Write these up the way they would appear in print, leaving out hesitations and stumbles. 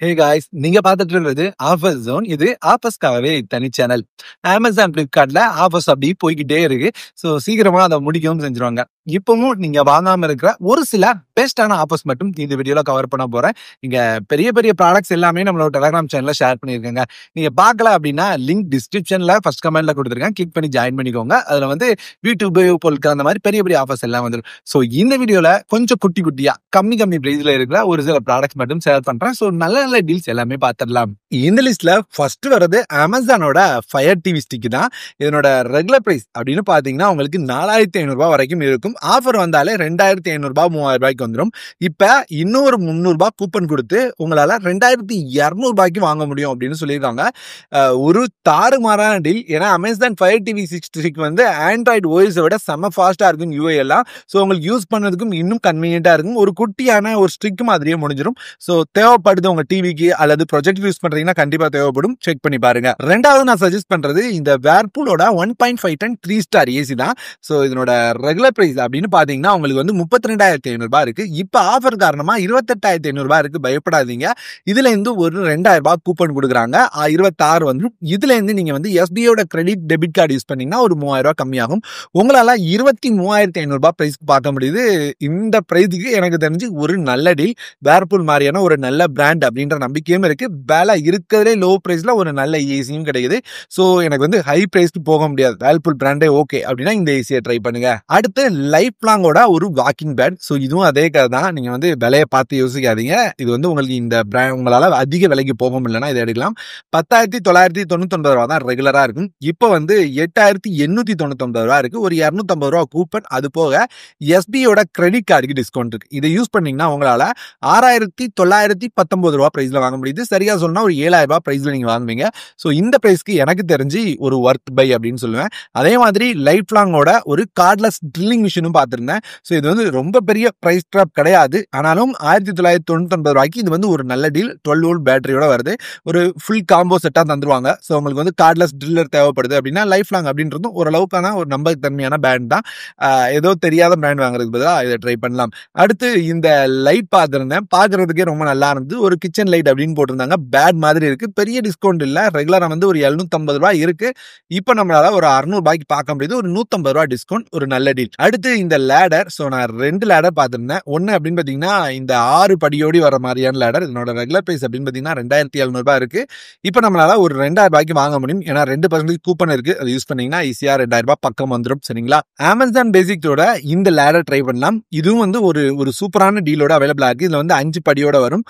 Hey guys, நீங்க பார்த்துட்டு இருக்கிறது ஆஃபர்ஸ் ஜோன். இது ஆஃபர்ஸ்க்காகவே தனி சேனல். Amazon, Flipkartல ஆஃபர்ஸ் அப்படி போய்க்கிட்டே இருக்கு. ஸோ சீக்கிரமா அதை முடிக்கவும் செஞ்சுருவாங்க. இப்பவும் நீங்க வாங்காம இருக்கிற ஒரு சில பெஸ்டான ஆஃபர்ஸ் மட்டும் இந்த வீடியோல கவர் பண்ண போறேன். இங்க பெரிய பெரிய ப்ராடக்ட்ஸ் எல்லாமே நம்மளோட டெலிகிராம் சேனல்ல ஷேர் பண்ணியிருக்கேங்க. நீங்க பார்க்கல அப்படின்னா லிங்க் டிஸ்கிரிப்ஷன்ல ஃபர்ஸ்ட் கமெண்ட்ல கொடுத்துருக்கேன். கிளிக் பண்ணி ஜாயின் பண்ணிக்கோங்க. அதுல வந்து வீட்டு உபயோக பொருட்கள் அந்த மாதிரி பெரிய பெரிய ஆஃபர்ஸ் எல்லாம் வந்துடும். ஸோ இந்த வீடியோல கொஞ்சம் குட்டி குட்டியா கம்மி கம்மி பிரைஸ்ல இருக்கிற ஒரு சில ப்ராடக்ட்ஸ் மட்டும் ஷேர் பண்றேன். ஸோ நல்ல நல்ல டீல்ஸ் எல்லாமே பார்த்துடலாம். இந்த லிஸ்ட்ல ஃபர்ஸ்ட் வர்றது அமேசானோட ஃபயர் டிவி ஸ்டிக் தான். இதனோட ரெகுலர் பிரைஸ் அப்படின்னு பாத்தீங்கன்னா உங்களுக்கு 4500 ரூபாய் வரைக்கும் இருக்கும். ஆஃபர் வந்தாலே 2500 ரூபாய் 3000 ரூபாய்க்கு வந்துடும். இப்ப இன்னொரு 300 ரூபாய் கூப்பன் கொடுத்து உங்களால 2200 ரூபாய்க்கு வாங்க முடியும் அப்படின்னு சொல்லியிருக்காங்க. ஒரு தாறுமாறான டீல். ஏன்னா அமேசான் ஃபயர் டிவி ஸ்டிக் வந்து ஆண்ட்ராய்டு ஓஎஸ் விட செம்ம ஃபாஸ்டா இருக்கும் யூஐ எல்லாம். ஸோ உங்களுக்கு யூஸ் பண்ணதுக்கும் இன்னும் கன்வீனியன்டா இருக்கும். ஒரு குட்டியான ஒரு ஸ்டிக் மாதிரியே முடிஞ்சிடும். ஸோ தேவைப்படுது உங்க டிவிக்கு அல்லது ப்ரொஜெக்ட் யூஸ் பண்றீங்கன்னா கண்டிப்பா தேவைப்படும். செக் பண்ணி பாருங்க. ரெண்டாவது நான் சஜஸ்ட் பண்றது இந்த வேர்பூலோட 1.5 டன் 3 ஸ்டார் ஏசி தான். ஸோ இதனோட ரெகுலர் பிரைஸ் அப்படின்னு பாத்தீங்கன்னா உங்களுக்கு வந்து 32,500 ரூபாய் இருக்கு. இப்ப ஆஃபர் காரணமா 28,500 ரூபாய் இருக்கு. பயப்படாதீங்க. இதுல இருந்து ஒரு 2000 ரூபாய் கூப்பன் கொடுக்குறாங்க. 26 வந்துடும். இதுல இருந்து நீங்க வந்து எஸ்பிஐயோட கிரெடிட் டெபிட் கார்டு யூஸ் பண்ணீங்கன்னா ஒரு 3000 ரூபாய் கம்மியாகும். உங்களால 23,500 ரூபாய் பிரைஸ்க்கு பார்க்க முடியுது. இந்த பிரைஸுக்கு எனக்கு தெரிஞ்சு ஒரு நல்ல டீல். வேர்பூல் மாதிரியான ஒரு நல்ல பிராண்ட் அப்படின்ற நம்பிக்கையும் இருக்கு. வேலை இருக்கிறதே லோ பிரைஸ்ல ஒரு நல்ல ஏசியும் கிடைக்குது. ஸோ எனக்கு வந்து ஹை பிரைஸ்க்கு போக முடியாது, வேர்பூல் பிராண்டே ஓகே அப்படின்னா இந்த ஏசியை ட்ரை பண்ணுங்க. அடுத்து லைஃப் லாங்கோட ஒரு வாக்கிங் பேட். ஸோ இதுவும் அதே கதை தான். நீங்க வந்து விலையை பார்த்து யோசிக்காதீங்க. இது வந்து உங்களுக்கு இந்த பிராண்ட் உங்களால அதிக விலைக்கு போக முடியலன்னா இதை எடுக்கலாம். 10,999 ரூபா தான் ரெகுலரா இருக்கும். இப்போ வந்து 8,899 ரூபா இருக்கு. ஒரு 250 ரூபா கூப்பன், அது போக எஸ்பிஐயோட கிரெடிட் கார்டுக்கு டிஸ்கவுண்ட் இருக்கு. இதை யூஸ் பண்ணீங்கன்னா உங்களால 6,919 ரூபா பிரைஸ்ல வாங்க முடியுது. சரியா சொன்னா ஒரு 7,000 ரூபாய் பிரைஸ்ல நீங்க வாங்குவீங்க. ஸோ இந்த பிரைஸ்க்கு எனக்கு தெரிஞ்சு ஒரு ஒர்த் பை அப்படின்னு சொல்லுவேன். அதே மாதிரி லைஃப் லாங்கோட ஒரு கார்ட்லெஸ் ட்ரில்லிங் மிஷினும் பார்த்திருந்தேன். ஸோ இது வந்து ரொம்ப பெரிய பிரைஸ் ட்ராப் கிடையாது. ஆனாலும் 1999 ரூபாய்க்கு இது வந்து ஒரு நல்ல டீல். 12 வோல்ட் பேட்டரியோட வருது. ஒரு ஃபுல் காம்போ செட்டா தந்துருவாங்க. ஸோ உங்களுக்கு வந்து கார்ட்லெஸ் ட்ரில்லர் தேவைப்படுது அப்படின்னா லைஃப் லாங் அப்படின்றதும் ஓரளவுக்கான ஒரு நம்பகத்தன்மையான பிராண்ட் தான். ஏதோ தெரியாத பிராண்ட் வாங்குறதுக்கு பதிலாக இதை ட்ரை பண்ணலாம். அடுத்து இந்த லைட் பார்த்திருந்தேன். பார்க்கறதுக்கே ரொம்ப நல்லா இருந்தது. ஒரு கிச்சன் லைட் அப்படின்னு போட்டிருந்தாங்க. பேட் மாதிரி இருக்கு. பெரிய டிஸ்கவுண்ட் இல்ல. ரெகுலரா வந்து ஒரு 750 ரூபாய் இருக்கு. இப்போ நம்மளால ஒரு 600 ரூபாய்க்கு பார்க்க முடியுது. ஒரு 150 ரூபாய் டிஸ்கவுண்ட், ஒரு நல்ல டீல். அடுத்து இந்த லேடர். ஸோ நான் 2 லேடர் பார்த்திருந்தேன். ஒன்னு அப்படின்னு பாத்தீங்கன்னா இந்த 6 படியோடி வர மாதிரியான லேடர். இதனோட ரெகுலர் பிரைஸ் அப்படின்னு பாத்தீங்கன்னா 2,700 ரூபாய் இருக்கு. இப்போ நம்மளால ஒரு 2,000 ரூபாய்க்கு வாங்க முடியும். ஏன்னா 2% கூப்பன் இருக்கு. அது யூஸ் பண்ணீங்கன்னா ஈஸியா 2,000 ரூபாய் பக்கம் வந்துடும். சரிங்களா? அமேசான் பேசிக்ஸோட இந்த லேடர் ட்ரை பண்ணலாம். இதுவும் வந்து ஒரு சூப்பரான டீலோட அவைலபிளா இருக்கு. இதுல வந்து 5 படியோட வரும்.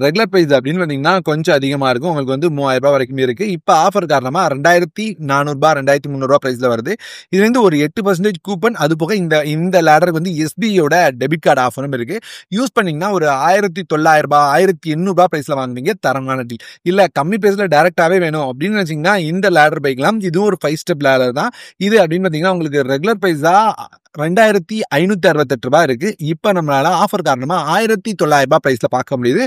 ரெகுலர் பிரைஸ் அப்படின்னு பாத்தீங்கன்னா கொஞ்சம் அதிகமா இருக்கும். உங்களுக்கு வந்து 3,000 ரூபாய் வரைக்கும் இருக்கு. இப்ப ஆஃபர் காரணமா 2,400 ரூபாய் 2,300 ரூபாய் பிரைஸ்ல வருது. இதுல இருந்து ஒரு 8% கூப்பன், அது போக இந்த லேடருக்கு வந்து எஸ்பிஐயோட டெபிட் கார்டு ஆஃபரும் இருக்கு. யூஸ் பண்ணீங்கன்னா ஒரு 1,900 ரூபாய் 1,800 ரூபாய் பிரைஸ்ல வாங்குவீங்க. தரமான டீல். இல்ல கம்மி பிரைஸ்ல டைரக்டாவே வேணும் அப்படின்னு நினைச்சீங்கன்னா இந்த லேடர் பைக்கலாம். இதுவும் ஒரு 5 ஸ்டெப் லேடர் தான். இது அப்படின்னு பாத்தீங்கன்னா உங்களுக்கு ரெகுலர் பிரைஸ் தான் 2,568 ரூபாய் இருக்கு. இப்ப நம்மளால ஆஃபர் காரணமா 1,900 ரூபாய் பிரைஸ்ல பார்க்க முடியுது.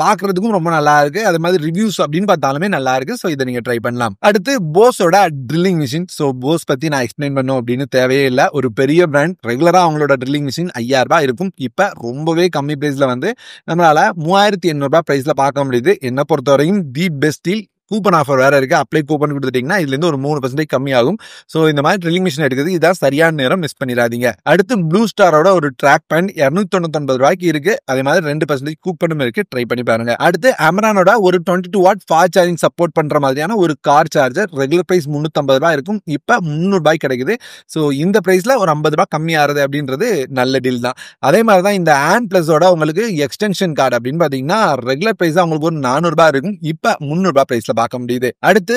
பார்க்கறதுக்கும் ரொம்ப நல்லா இருக்கு. அது மாதிரி ரிவ்யூஸ் அப்படின்னு பார்த்தாலுமே நல்லா இருக்கு. ஸோ இதை நீங்க ட்ரை பண்ணலாம். அடுத்து போஸோட ட்ரில்லிங் மிஷின். ஸோ போஸ் பத்தி நான் எக்ஸ்பிளைன் பண்ணும் அப்படின்னு தேவையே இல்லை. ஒரு பெரிய பிராண்ட். ரெகுலரா அவங்களோட ட்ரில்லிங் மிஷின் 5,000 ரூபாய் இருக்கும். இப்ப ரொம்பவே கம்மி பிரைஸ்ல வந்து நம்மளால 3,800 ரூபாய் பிரைஸ்ல பார்க்க முடியுது. என்ன பொறுத்தவரையும் the best deal. Coupon offer வேற இருக்கு. அப்ளை கூப்பன் கொடுத்துட்டீங்கன்னா இதுல இருந்து ஒரு 3% கம்மியாகும். ஸோ இந்த மாதிரி ட்ரில்லிங் மிஷின் எடுக்கிறது இதான் சரியான நேரம். மிஸ் பண்ணிடாதீங்க. அடுத்து ப்ளூ ஸ்டாரோட ஒரு ட்ராக் பேண்ட் 299 ரூபாய்க்கு இருக்கு. அதே மாதிரி 2% கூப்பனும் இருக்கு. ட்ரை பண்ணி பாருங்க. அடுத்து அமரானோட ஒரு 22 வாட் ஃபாஸ்ட் சார்ஜிங் சப்போர்ட் பண்ற மாதிரியான ஒரு கார் சார்ஜர். ரெகுலர் பிரைஸ் 350 ரூபாய் இருக்கும். இப்ப 300 ரூபாய் கிடைக்குது. ஸோ இந்த பிரைஸ்ல ஒரு 50 ரூபாய் கம்மியாகிறது அப்படின்றது நல்ல டீல் தான். அதே மாதிரி தான் இந்த ஆன் பிளஸோட உங்களுக்கு எக்ஸ்டென்ஷன் கார்டு அப்படின்னு பாத்தீங்கன்னா ரெகுலர் பிரைஸ் உங்களுக்கு ஒரு 400 ரூபாய் இருக்கும். இப்ப 300 ரூபாய் பிரைஸ்ல பார்க்க முடியுது. அடுத்து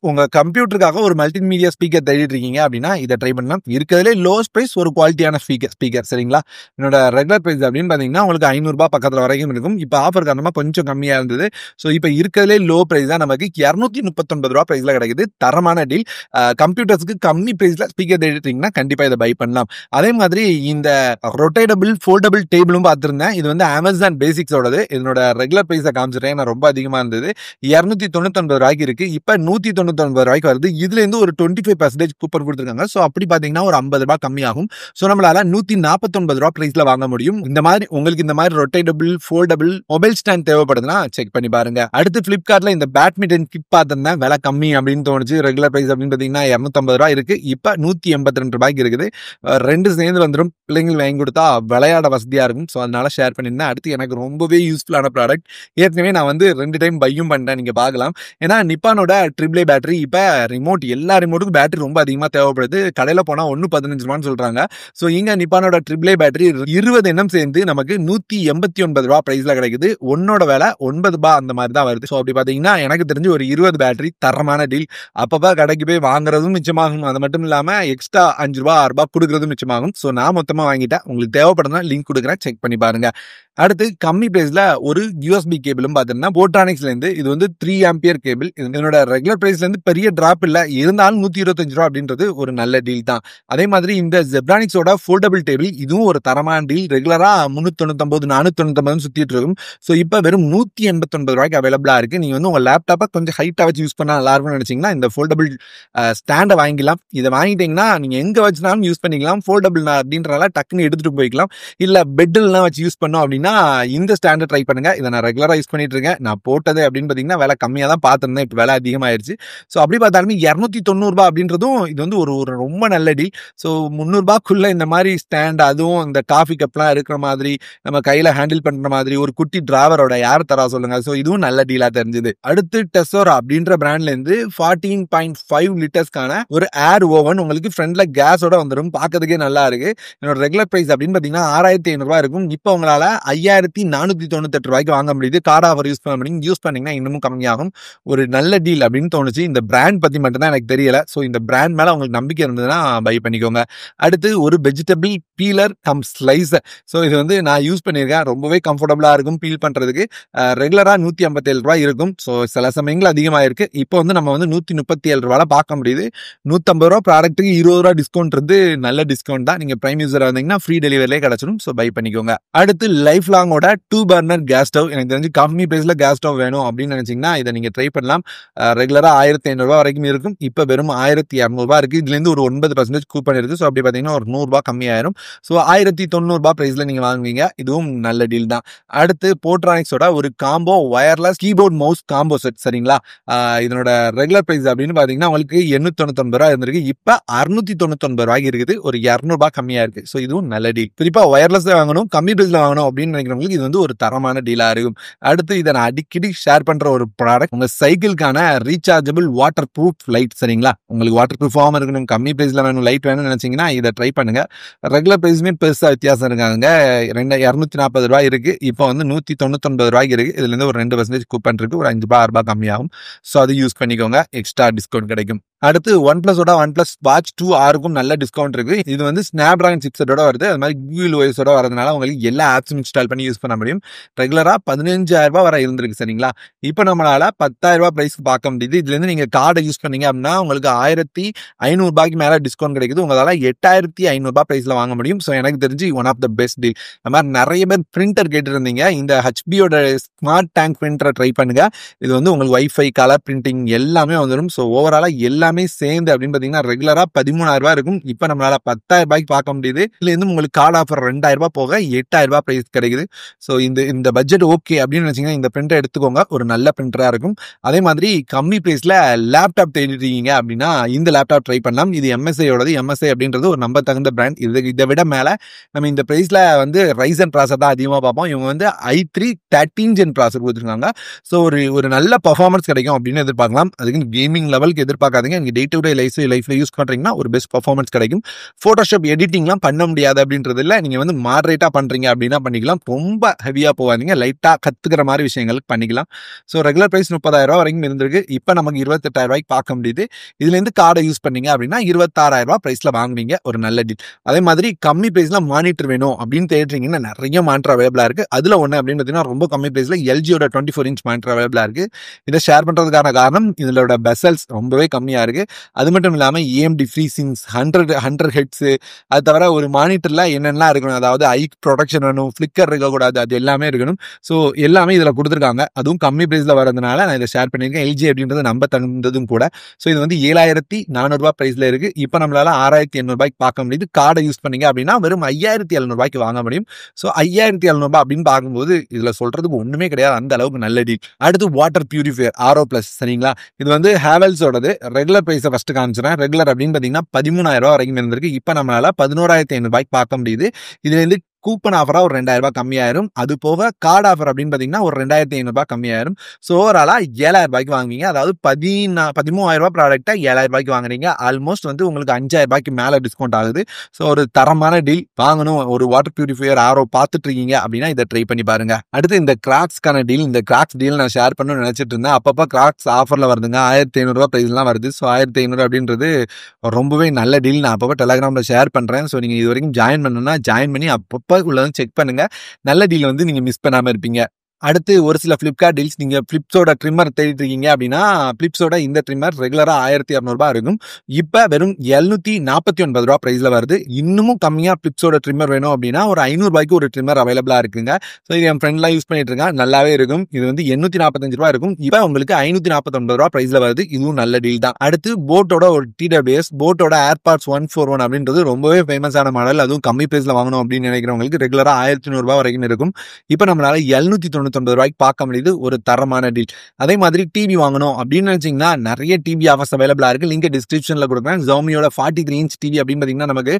உங்க கம்ப்யூட்டருக்காக ஒரு மல்டிமீடியா ஸ்பீக்கர் தேடிட்டு இருக்கீங்க அப்படின்னா இதை ட்ரை பண்ணலாம். இருக்கிறதுலே லோஸ்ட் பிரைஸ் ஒரு குவாலிட்டியான ஸ்பீக்கர். சரிங்களா? என்னோட ரெகுலர் பிரைஸ் அப்படின்னு பாத்தீங்கன்னா உங்களுக்கு 500 ரூபாய் பக்கத்துல வரைக்கும் இருக்கும். இப்ப ஆஃபர் காரணமா கொஞ்சம் கம்மியா இருந்தது. ஸோ இப்ப இருக்கிறதுலே லோ பிரைஸ் தான் நமக்கு 239 ரூபாய் பிரைஸ்ல கிடைக்குது. தரமான டீல். கம்ப்யூட்டர்ஸ்க்கு கம்மி பிரைஸ்ல ஸ்பீக்கர் தேடிட்டு இருக்கீங்கன்னா கண்டிப்பா இதை பை பண்ணலாம். அதே மாதிரி இந்த ரொட்டேட்டபிள் ஃபோல்டபிள் டேபிளும் பார்த்திருந்தேன். இது வந்து அமேசான் பேசிக்ஸோடது. இதனோட ரெகுலர் பிரைஸை காமிச்சிட்டேன். ரொம்ப அதிகமா இருந்தது. 299 ரூபாய்க்கு இருக்கு. இப்ப ரூபாய்க்கு வருது. இதுல இருந்து ஒரு 25% கூப்பன் கொடுத்திருக்காங்க. சோ அப்படி பாத்தீங்கன்னா ஒரு ரூபாய் கம்மியாகும். சோ நம்மளால ரூபாய் பிரைஸ்ல வாங்க முடியும். இந்த மாதிரி உங்களுக்கு இந்த மாதிரி ரொட்டேட்டபிள், ஃபோல்டபிள் மொபைல் ஸ்டாண்ட் தேவைப்படுதுன்னா செக் பண்ணி பாருங்க. அடுத்து Flipkartல இந்த பேட்மிண்டன் கிட் பார்த்தேன், விலை கம்மி அப்படின்னு தோணுச்சு. ரெகுலர் பிரைஸ் அப்படின்னு பாத்தீங்கன்னா ரூபாய் இருக்கு. இப்ப ரூபாய்க்கு இருக்குது. ரெண்டு சேர்ந்து வந்துடும். பிள்ளைங்களுக்கு வாங்கி கொடுத்தா விளையாட வசதியா இருக்கும். ஸோ அதனால ஷேர் பண்ணியிருந்தேன். அடுத்து எனக்கு ரொம்பவே யூஸ்ஃபுல்லான ப்ராடக்ட். ஏற்கனவே நான் வந்து 2 டைம் பையும் பண்ணிட்டேன். நீங்க பார்க்கலாம். ஏன்னா நிப்பானோட ட்ரிபிள் பேட்டரி இப்ப ரிமோட் எல்லா ரிமோட்டுக்கும் பேட்டரி ரொம்ப அதிகமா தேவைப்படுது. கடையில போனா 15 சொல்றாங்க. ஸோ இங்க நிப்பானோட ட்ரிபிள் பேட்டரி 20 எண்ணம் சேர்ந்து நமக்கு ரூபாய் பிரைஸ்ல கிடைக்குது. ஒன்னோட விலை ரூபாய் அந்த மாதிரி தான் வருது. ஸோ அப்படி பாத்தீங்கன்னா எனக்கு தெரிஞ்சு ஒரு 20 பேட்டரி தரமான டீல். அப்பப்ப கடைக்கு போய் வாங்குறதும் மிச்சமாகும். அது மட்டும் இல்லாம எக்ஸ்ட்ரா ரூபாய் 6 கொடுக்கறதும் மிச்சமாகும். ஸோ நான் மொத்தமா வாங்கிட்டேன். உங்களுக்கு தேவைப்படுதுன்னா லிங்க் கொடுக்குறேன், செக் பண்ணி பாருங்க. அடுத்து கம்மி பிரைஸ்ல ஒரு USB கேபிளும் பாத்தீங்கன்னா போட்ரானிக்ஸ்ல இருந்து. இது வந்து 3 ஆம்பியர் கேபிள். இதனோட ரெகுலர் பிரைஸ்ல இருந்து பெரிய டிராப் இல்ல, இருந்தாலும் ரூபாய் அப்படின்றது ஒரு நல்ல டீல் தான். அதே மாதிரி இந்த ஜெப்ரானிக்ஸோட ஃபோல்டபிள் டேபிள், இதுவும் ஒரு தரமான டீல். ரெகுலரா 399 499 சுத்திட்டு இருக்கும். ஸோ இப்ப வெறும் ரூபாய்க்கு அவைலபிளா இருக்கு. நீங்க வந்து உங்க லேப்டாப்பை கொஞ்சம் ஹைட்டா வச்சு யூஸ் பண்ணா நல்லா இருக்கும்னு நினைச்சீங்கன்னா இந்த ஃபோல்டபிள் ஸ்டாண்டை வாங்கிக்கலாம். இதை வாங்கிட்டீங்கன்னா நீங்க எங்க வச்சுனாலும் யூஸ் பண்ணிக்கலாம். ஃபோல்டபிள் அப்படின்றனால டக்குன்னு எடுத்துட்டு போய்க்கலாம். இல்ல பெட்லாம் வச்சு யூஸ் பண்ணோம் அப்படின்னா இந்த ஸ்டாண்டை ட்ரை பண்ணுங்க. இதை நான் ரெகுலரா யூஸ் பண்ணிட்டு இருக்கேன். நான் போட்டது அப்படின்னு பாத்தீங்கன்னா விலை கம்மியா தான் பார்த்திருந்தேன். இப்போ விலை அதிகமாயிருச்சு. ஸோ அப்படி பார்த்தாலுமே ரூபாய் அப்படின்றதும் இது வந்து ஒரு ரொம்ப நல்ல டீல். ஸோ ரூபாய்க்குள்ள இந்த மாதிரி ஸ்டாண்ட், அதுவும் இந்த காஃபி கப்லாம் இருக்கிற மாதிரி, நம்ம கையில ஹேண்டில் பண்ற மாதிரி ஒரு குட்டி டிராவரோட யார் தரா சொல்லுங்க. ஸோ இதுவும் நல்ல டீலா தெரிஞ்சது. அடுத்து டெசோரா அப்படின்ற பிராண்ட்ல இருந்து 14.5 லிட்டர்ஸ்க்கான ஒரு ஏர் ஓவன் உங்களுக்கு ஃப்ரண்ட்ல கேஸோட வந்துடும். பார்க்கறதுக்கே நல்லா இருக்கு. என்னோட ரெகுலர் பிரைஸ் அப்படின்னு பாத்தீங்கன்னா ரூபாய் இருக்கும். இப்போ உங்களால ரூபாய்க்கு வாங்க முடியுது. கார்டு ஆஃபர் யூஸ் பண்ண முடியும். யூஸ் பண்ணீங்கன்னா இன்னமும் கம்மியாகும். ஒரு நல்ல டீல் அப்படின்னு தோணுச்சு. இந்த பிராண்ட் பத்தி மட்டும் தான் எனக்கு தெரியல. ஸோ இந்த பிராண்ட் மேல உங்களுக்கு நம்பிக்கை இருந்ததுன்னா பை பண்ணிக்கோங்க. அடுத்து ஒரு vegetable peeler come slicer. So இது வந்து நான் யூஸ் பண்ணியிருக்கேன். ரொம்பவே கம்ஃபர்டபுளா இருக்கும் பீல் பண்றதுக்கு. ரெகுலரா ரூபாய் இருக்கும். ஸோ சில சமயங்கள் அதிகமாக இருக்கு. இப்போ வந்து நம்ம வந்து ரூபாய் பார்க்க முடியுது. ரூபாய் ப்ராடக்ட்டுக்கு ரூபாய் டிஸ்கவுண்ட் இருந்து நல்ல டிஸ்கவுண்ட் தான். நீங்க பிரைம் யூசரா இருந்தீங்கன்னா ஃப்ரீ டெலிவரிலே கிடைச்சிடும். ஸோ பை பண்ணிக்கோங்க. அடுத்து லைஃப் லாங்கோட 2 பர்னர் கேஸ் ஸ்டவ். எனக்கு தெரிஞ்சு கம்மி பிரைஸ்ல கேஸ் ஸ்டவ் வேணும் அப்படின்னு நினைச்சீங்கன்னா இதை நீங்க ட்ரை பண்ணலாம். ரெகுலரா ரூபாய் வரைக்கும் இருக்கும். இப்ப வெறும் ரூபாய் இருக்கு. இதுல இருந்து ஒரு 9% கூப்பன் இருக்கு. ஸோ அப்படி பாத்தீங்கன்னா ஒரு ரூபாய் கம்மியாயிரும். ஸோ ரூபாய் பிரைஸ்ல நீங்க வாங்குவீங்க. இதுவும் நல்ல டீல் தான். அடுத்து போட்ரானிக்ஸோட ஒரு combo wireless keyboard mouse combo set. சரிங்களா? இதனோட ரெகுலர் பிரைஸ் அப்படின்னு பாத்தீங்கன்னா உங்களுக்கு ரூபாய் இருந்திருக்கு. இப்ப ரூபாய் இருக்குது. ஒரு ரூபாய் கம்மியா இருக்கு. ஸோ இதுவும் நல்ல டீல். குறிப்பா வயர்லெஸ் வாங்கணும், கம்மி பிரைஸ்ல வாங்கணும் அப்படின்னு நினைக்கிறவங்களுக்கு இது வந்து ஒரு தரமான டீலா இருக்கும். அடுத்து இதை நான் அடிக்கடி ஷேர் பண்ற ஒரு ப்ராடக்ட், உங்க சைக்கிள்கான ரீசார்ஜபிள் வாட்டர் ப்ரூஃப் லைட். சரிங்களா? உங்களுக்கு வாட்டர் ப்ரூஃபாகவும் இருக்கணும், கம்மி பிரைஸ்ல வேணும், லைட் வேணும்னு நினைச்சீங்கன்னா இதை ட்ரை பண்ணுங்க. ரெகுலர் பிரைஸ்மே பெருசா வித்தியாசம் இருக்காங்க. ரூபாய் இருக்கு. இப்போ வந்து ரூபாய்க்கு இருக்கு. இதுல இருந்து ஒரு 2% கூப்பன் இருக்கு. ஒரு ரூபாய் 6 கம்மியாகும். ஸோ அது யூஸ் பண்ணிக்கோங்க. எக்ஸ்ட்ரா டிஸ்கவுண்ட் கிடைக்கும். அடுத்து OnePlusோட OnePlus Watch 2 Rக்கும் நல்ல டிஸ்கவுண்ட் இருக்கு. இது வந்து ஸ்னாப்டிராகன் சிப்செட்டோட வருது. அது மாதிரி Google OSோட வரதுனால உங்களுக்கு எல்லா ஆப்ஸும் இன்ஸ்டால் பண்ணி யூஸ் பண்ண முடியும். ரெகுலரா ரூபாய் வரை இருந்திருக்கு. சரிங்களா? இப்போ நம்மளால ரூபாய் பிரைஸ் பார்க்க முடியுது. இதுல இருந்து நீங்க கார்டை யூஸ் பண்ணீங்க அப்படின்னா உங்களுக்கு ரூபாய்க்கு மேல டிஸ்கவுண்ட் கிடைக்குது. உங்களால ரூபாய் பிரைஸ்ல வாங்க முடியும். ஸோ எனக்கு தெரிஞ்சு one of the best deal. அந்த மாதிரி நிறைய பேர் பிரிண்டர் கேட்டு இருந்தீங்க. இந்த HPயோட ஸ்மார்ட் டேங்க் பிரிண்டரை ட்ரை பண்ணுங்க. இது வந்து உங்களுக்கு வைஃபை, கலர் பிரிண்டிங் எல்லாமே வந்துடும். ஸோ ஓவராலா எல்லாமே சேர்ந்து அப்படின்னு பாத்தீங்கன்னா ரெகுலரா ரூபாய் இருக்கும். இப்ப நம்மளால ரூபாய்க்கு பார்க்க முடியுது. இதுல இருந்து உங்களுக்கு கார்டு ஆஃபர் ரூபாய் போக ரூபாய் பிரைஸ் கிடைக்குது. ஸோ இந்த பட்ஜெட் ஓகே அப்படின்னு நினைச்சீங்கன்னா இந்த பிரிண்டர் எடுத்துக்கோங்க. ஒரு நல்ல பிரிண்டரா இருக்கும். அதே மாதிரி கம்மி பிரைஸ்ல லேப்டாப் தேடிட்டீங்க அப்படின்னா இந்த லேப்டாப் ட்ரை பண்ணலாம். இது MSIயோடது. MSI அப்படின்றது ஒரு நம்ப தகுந்த பிராண்ட். இதை விட மேல நம்ம இந்த பிரைஸ்ல வந்து ரைசன் ப்ராசர் தான் அதிகமா பார்ப்போம். இவங்க வந்து i3 13 ஜென் ப்ராசர் கொடுத்துருக்காங்க. ஸோ ஒரு நல்ல பர்ஃபார்மன்ஸ் கிடைக்கும் அப்படின்னு எதிர்பார்க்கலாம். அதுக்கு கேமிங் லெவலுக்கு எதிர்பார்க்காதீங்க. நீங்க டே டு டே லைஃப்ல யூஸ் பண்றீங்கன்னா ஒரு பெஸ்ட் பர்ஃபார்மன்ஸ் கிடைக்கும். போட்டோஷாப் எடிட்டிங்லாம் பண்ண முடியாது அப்படின்றது இல்லை. நீங்க வந்து மாடரேட்டா பண்றீங்க அப்படின்னா பண்ணிக்கலாம். ரொம்ப ஹெவியா போவாதீங்க. லைட்டா கத்துக்கிற மாதிரி விஷயங்களுக்கு பண்ணிக்கலாம். ஸோ ரெகுலர் பிரைஸ் ரூபாய் வரைக்கும் இருந்திருக்கு. இப்போ நமக்கு ரூபாய்க்கு பார்க்க முடியுது. இதுல இருந்து கார்டை யூஸ் பண்ணீங்க அப்படின்னா ரூபாய் பிரைஸ்ல வாங்குவீங்க. ஒரு நல்ல டீல். அதே மாதிரி கம்மி பிரைஸ்ல மானிட்டர் வேணும் அப்படின்னு தேடுறீங்கன்னா நிறைய மானிட்டர் அவைலபிளா இருக்கு. அதுல ஒண்ணு அப்படின்னு பார்த்தீங்கன்னா ரொம்ப கம்மி பிரைஸ்ல LGயோட 24 இன்ச் மானிட்டர் அவைலபிளா இருக்கு. இதை ஷேர் பண்றதுக்கான காரணம் இதோட பெசல்ஸ் ரொம்பவே கம்மியா இருக்கு. இருக்கு. அது மட்டும் இல்லாம AMD FreeSync 100 ஹெர்ட்ஸ், அது தவிர ஒரு மானிட்டர்ல என்னென்னலாம் இருக்கணும், அதாவது ஐ ப்ரொடெக்ஷன் வேணும், ஃபிளிக்கர் இருக்கக்கூடாது, அது எல்லாமே இருக்கணும். ஸோ எல்லாமே இதுல கொடுத்துருக்காங்க. அதுவும் கம்மி பிரைஸ்ல வரதுனால நான் இதை ஷேர் பண்ணியிருக்கேன். LG அப்படின்றது நம்ம தகுந்ததும் கூட. ஸோ இது வந்து ரூ. 7,400 பிரைஸ்ல இருக்கு. இப்போ நம்மளால ரூ. 6,800 பார்க்க முடியுது. கார்டை யூஸ் பண்ணீங்க அப்படின்னா வெறும் ரூ. 5,700 வாங்க முடியும். ஸோ ரூ. 5,700 அப்படின்னு பார்க்கும்போது இதுல சொல்றதுக்கு ஒண்ணுமே கிடையாது. அந்த அளவுக்கு நல்ல டீல். அடுத்து வாட்டர் பியூரிஃபையர் RO பிளஸ், சரிங்களா? இது வந்து ஹேவல்ஸோடது. ரெகுலர் பிரைஸை ஃபர்ஸ்ட் காமிச்சிடறேன். ரெகுலர் அப்படின்னு பார்த்தீங்கன்னா ரூ. 13,000 வரைக்கும் இருந்திருக்கு. இப்போ நம்மளால ரூ. 11,500 பார்க்க முடியுது. இதுல இருந்து கூப்பன் ஆஃபரா ஒரு ரூ. 2,000 கம்மியாயிரும். அது போக கார்டு ஆஃபர் அப்படின்னு பார்த்தீங்கன்னா ஒரு ரூ. 2,500 கம்மியாயிரும். ஸோ ஓவராலா ரூ. 7,000 வாங்குவீங்க. அதாவது ரூ. 13,000 ப்ராடக்டை ரூ. 7,000 வாங்குறீங்க. ஆல்மோஸ்ட் வந்து உங்களுக்கு ரூ. 5,000 மேல டிஸ்கவுண்ட் ஆகுது. ஸோ ஒரு தரமான டீல். வாங்கணும், ஒரு வாட்டர் பியூரிஃபையர் RO பார்த்துட்டு இருக்கீங்க அப்படின்னா இதை ட்ரை பண்ணி பாருங்க. அடுத்து இந்த கிராக்ஸ்க்கான டீல். இந்த கிராக்ஸ் டீல் நான் ஷேர் பண்ணணும்னு நினைச்சிட்டு இருந்தேன். அப்பப்போ கிராக்ஸ் ஆஃபர்ல வருதுங்க. ரூ. 1,500 பிரைஸ்லாம் வருது. ஸோ 1,500 அப்படின்றது ரொம்பவே நல்ல டீல். நான் அப்பப்போ டெலகிராம்ல ஷேர் பண்றேன். ஸோ நீங்க இது வரைக்கும் ஜாயின் பண்ணணும்னா ஜாயின் பண்ணி அப்பப்போ உள்ளதும் செக் பண்ணுங்க. நல்ல டீல் வந்து நீங்க மிஸ் பண்ணாம இருப்பீங்க. அடுத்து ஒரு சில Flipkart டீல்ஸ். நீங்க பிளிப்ஸோட ட்ரிம்மர் தேடிட்டு இருக்கீங்க அப்படின்னா பிளிப்ஸோட இந்த ட்ரிம்மர் ரெகுலரா ரூ. 1,200 இருக்கும். இப்ப வெறும் ரூ. 749 பிரைஸ்ல வருது. இன்னமும் கம்மியா பிளிப்ஸோட ட்ரிம்மர் வேணும் அப்படின்னா ஒரு ரூ. 500 ஒரு ட்ரிம்மர் அவைலபிளா இருக்குங்க. ஸோ இது என் ஃப்ரெண்ட்லாம் யூஸ் பண்ணிட்டு இருக்கான். நல்லாவே இருக்கும். இது வந்து ரூ. 845 இருக்கும். இப்ப உங்களுக்கு ரூ. 549 பிரைஸ்ல வருது. இதுவும் நல்ல டீல் தான். அடுத்து போட்டோட ஒரு TWS, போட்டோட ஏர்பாட்ஸ் 141 அப்படின்றது ரொம்பவே ஃபேமஸான மாடல். அதுவும் கம்மி பிரைஸ்ல வாங்கணும் அப்படின்னு நினைக்கிறவங்களுக்கு ரெகுலரா ரூ. 1,500 வரைக்கும் இருக்கும். இப்ப நம்மளால ரூ. 799 பார்க்க முடியுது. ஒரு தரமான டீல். அதே மாதிரி டிவி வாங்கணும் அப்படின்னு நினைச்சீங்கன்னா நிறைய டிவி ஆஃபர்ஸ் அவைலபிளா இருக்கு. லிங்க் டிஸ்கிரிப்ஷன்ல கொடுக்குறேன். Xiaomiயோட 43 இன்ச் டிவி அப்படின்னு பாத்தீங்கன்னா நமக்கு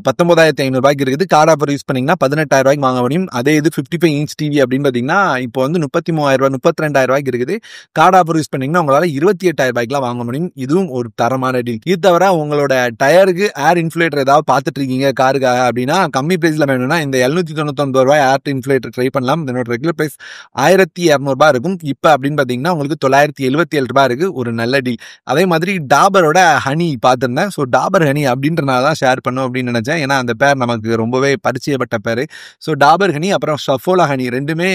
19,500 இருக்குது. கார்டு ஆஃபர் யூஸ் பண்ணீங்கன்னா 18,000 வாங்க முடியும். அதே இது 55 இன்ச் டிவி அப்படின்னு பாத்தீங்கன்னா இப்போ வந்து 33,000 32,000 இருக்குது. கார்டு ஆஃபர் யூஸ் பண்ணீங்கன்னா உங்களால 28,000 வாங்க முடியும். இதுவும் ஒரு தரமான டீல். இது தவிர உங்களோட டயருக்கு ஏர் இன்ஃபுலேட்டர் ஏதாவது பார்த்துட்டு இருக்கீங்க காருக்காக அப்படின்னா கம்மி பிரைஸ்ல வேணும்னா இந்த ரூ. 799 ஏர் இன்ஃபுலேட்டர் ட்ரை பண்ணலாம். இதனோட ரெகுலர் பிரைஸ் ரூ. 1,200 இருக்கும். இப்ப அப்படின்னு பாத்தீங்கன்னா உங்களுக்கு ரூ. 977 இருக்கு. ஒரு நல்ல டீல். அதே மாதிரி டாபரோட ஹனி பார்த்திருந்தேன். ஸோ டாபர் ஹனி அப்படின்றனால தான் ஷேர் பண்ணும் அப்படின்னு நினைச்சேன். ஏன்னா அந்த பேர் நமக்கு ரொம்பவே பரிச்சயப்பட்ட பேரு. ஸோ டாபர் ஹனி அப்புறம் ஷஃபோலா ஹனி ரெண்டுமே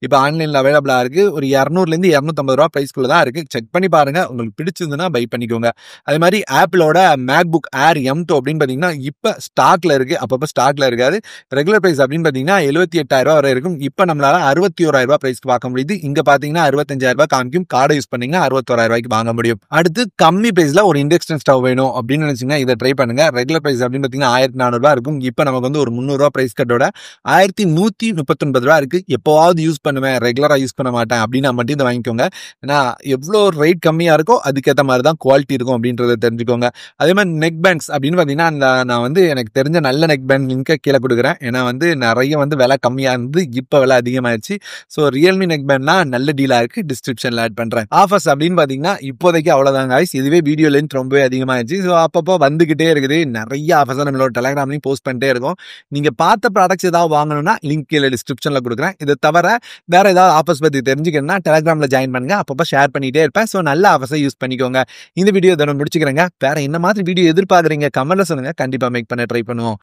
இப்போ ஆன்லைன்ல அவைலபிளா இருக்கு. ஒரு 200ல இருந்து ரூ. 250 பிரைஸ்க்குள்ள தான் இருக்கு. செக் பண்ணி பாருங்க. உங்களுக்கு பிடிச்சிருந்ததுன்னா பை பண்ணிக்கோங்க. அதே மாதிரி ஆப்பிளோட மேக்புக் ஏர் M2 அப்படின்னு பாத்தீங்கன்னா இப்ப ஸ்டாக்ல இருக்கு. அப்பப்போ ஸ்டாக்ல இருக்காது. ரெகுலர் பிரைஸ் அப்படின்னு பாத்தீங்கன்னா ரூ. 78,000 வரை இருக்கும். இப்ப நம்மளால ரூ. 61,000 பிரைஸ்க்கு பார்க்க முடியுது. இங்க பாத்தீங்கன்னா ரூ. 65,000 காமிக்கும். கார்டை யூஸ் பண்ணீங்கன்னா ரூ. 61,000 வாங்க முடியும். அடுத்து கம்மி பிரைஸ்ல ஒரு இண்டக்ஷன் ஸ்டவ் வேணும் அப்படின்னு நினைச்சீங்கன்னா இதை ட்ரை பண்ணுங்க. ரெகுலர் பிரைஸ் அப்படின்னு பாத்தீங்கன்னா ரூ. 1,400 இருக்கும். இப்ப நமக்கு வந்து ஒரு ரூ. 300 பிரைஸ் கட்டோட ரூ. 1,139 இருக்கு. எப்போவாவது யூஸ் பண்ணுவேன், ரெகுலரா யூஸ் பண்ண மாட்டேன் அப்படின்னா மட்டும் இதை வாங்கிக்கோங்க. ஏன்னா எவ்வளோ ரேட் கம்மியா இருக்கோ அதுக்கேற்ற மாதிரி தான் குவாலிட்டி இருக்கும் அப்படின்றத தெரிஞ்சுக்கோங்க. அதே மாதிரி நெக் பேண்ட்ஸ் அப்படின்னு பாத்தீங்கன்னா நான் வந்து எனக்கு தெரிஞ்ச நல்ல நெக் பேண்ட் லிங்கை கீழே கொடுக்குறேன். ஏன்னா வந்து நிறைய வந்து விலை கம்மியா இருந்து இப்ப விலை அதிகமாயிருச்சு. ஸோ ரியல்மி நெக் பேண்ட்னா நல்ல டீலா இருக்கு. டிஸ்கிரிப்ஷன்ல ஆட் பண்றேன். ஆஃபர்ஸ் அப்படின்னு பாத்தீங்கன்னா இப்போதைக்கு அவ்வளவுதான் guys. இதுவே வீடியோ லென்த் ரொம்பவே அதிகமாயிருச்சு. ஸோ அப்பப்போ வந்துகிட்டே இருக்குது. நிறைய ஆஃபர்ஸ் நம்மளோட டெலிகிராம்லையும் போஸ்ட் பண்ணிட்டே இருக்கும். நீங்க பார்த்த ப்ராடக்ட்ஸ் ஏதாவது வாங்கணும்னா லிங்க் கீழே டிஸ்கிரிப்ஷன்ல கொடுக்குறேன். இதை தவிர வேற ஏதாவது ஆஃபர்ஸ் பத்தி தெரிஞ்சுக்கணும்னா டெலிகிராம்ல ஜாயின் பண்ணுங்க. அப்பப்போ ஷேர் பண்ணிட்டே இருப்பேன். ஸோ நல்ல ஆஃபர்ஸை யூஸ் பண்ணிக்கோங்க. இந்த வீடியோ இதோட முடிச்சுக்கிறேங்க. வேற என்ன மாதிரி வீடியோ எதிர்பார்க்குறீங்க கமெண்ட்ல சொல்லுங்க. கண்டிப்பா மேக் பண்ண ட்ரை பண்ணுவோம்.